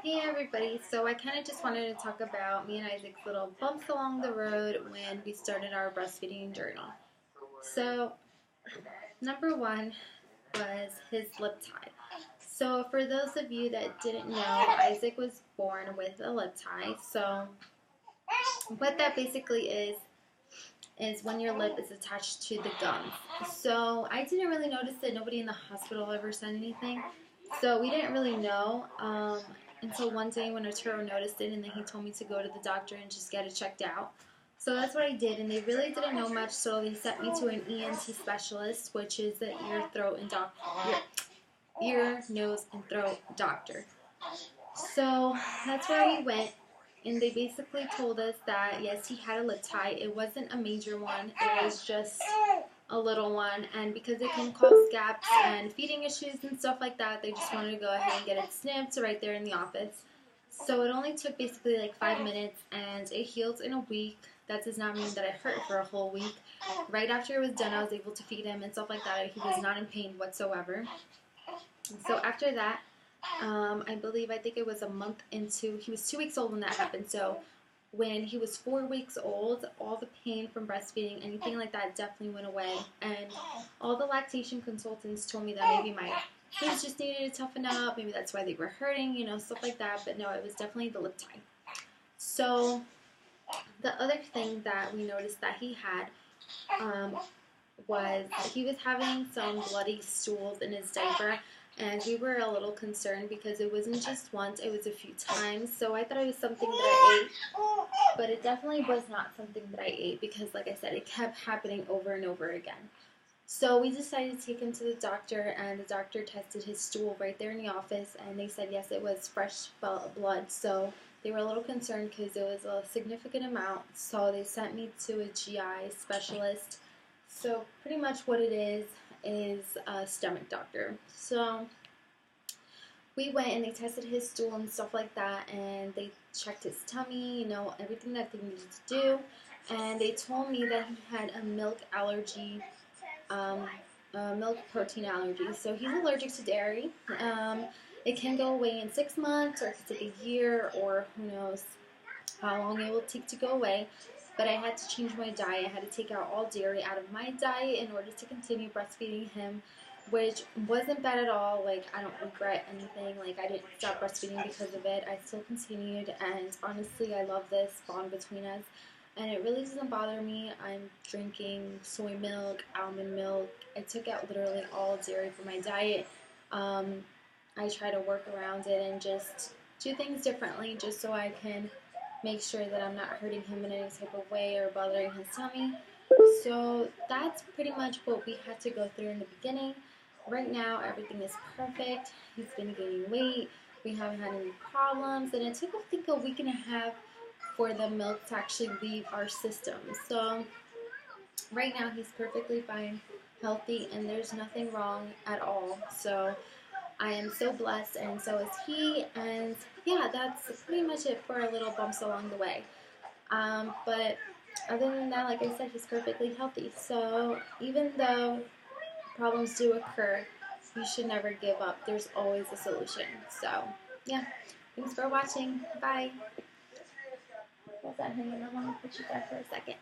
Hey everybody, so I kind of just wanted to talk about me and Isaac's little bumps along the road when we started our breastfeeding journey. So, number one was his lip tie. So, for those of you that didn't know, Isaac was born with a lip tie. So, what that basically is when your lip is attached to the gums. So, I didn't really notice it. Nobody in the hospital ever said anything. So we didn't really know until one day when Arturo noticed it, and then he told me to go to the doctor and just get it checked out. So that's what I did, and they really didn't know much, so they sent me to an ENT specialist, which is the ear, throat, and ear, nose, and throat doctor. So that's where we went, and they basically told us that yes, he had a lip tie. It wasn't a major one. It was just a little one, and because it can cause gaps and feeding issues and stuff like that, they just wanted to go ahead and get it snipped right there in the office. So it only took basically like 5 minutes, and it healed in a week. That does not mean that it hurt for a whole week. Right after it was done, I was able to feed him and stuff like that. He was not in pain whatsoever. So after that, I think it was a month into, he was 2 weeks old when that happened. So when he was 4 weeks old, all the pain from breastfeeding, anything like that, definitely went away. And all the lactation consultants told me that maybe my kids just needed to toughen up. Maybe that's why they were hurting, stuff like that. But no, it was definitely the lip tie. So the other thing that we noticed that he had was he was having some bloody stools in his diaper. And we were a little concerned because it wasn't just once, it was a few times. So I thought it was something that I ate, but it definitely was not something that I ate because, like I said, it kept happening over and over again. So we decided to take him to the doctor, and the doctor tested his stool right there in the office, and they said, yes, it was fresh blood. So they were a little concerned because it was a significant amount. So they sent me to a GI specialist. So pretty much what it is a stomach doctor. So we went and they tested his stool and stuff like that, and they checked his tummy, everything that they needed to do, and they told me that he had a milk allergy, milk protein allergy. So he's allergic to dairy. It can go away in 6 months, or it could take a year, or who knows how long it will take to go away. But I had to change my diet. I had to take out all dairy out of my diet in order to continue breastfeeding him, which wasn't bad at all. Like, I don't regret anything. Like, I didn't stop breastfeeding because of it. I still continued, and honestly, I love this bond between us, and it really doesn't bother me. I'm drinking soy milk, almond milk. I took out literally all dairy from my diet. I try to work around it and just do things differently just so I can make sure that I'm not hurting him in any type of way or bothering his tummy. So that's pretty much what we had to go through in the beginning. Right now, everything is perfect. He's been gaining weight. We haven't had any problems. And it took, I think, a week and a half for the milk to actually leave our system. So right now, he's perfectly fine, healthy, and there's nothing wrong at all. So I am so blessed, and so is he, and yeah, that's pretty much it for our little bumps along the way. But other than that, like I said, he's perfectly healthy. So even though problems do occur, you should never give up. There's always a solution. So yeah, thanks for watching. Bye. Hold on, honey. I want to put you there for a second.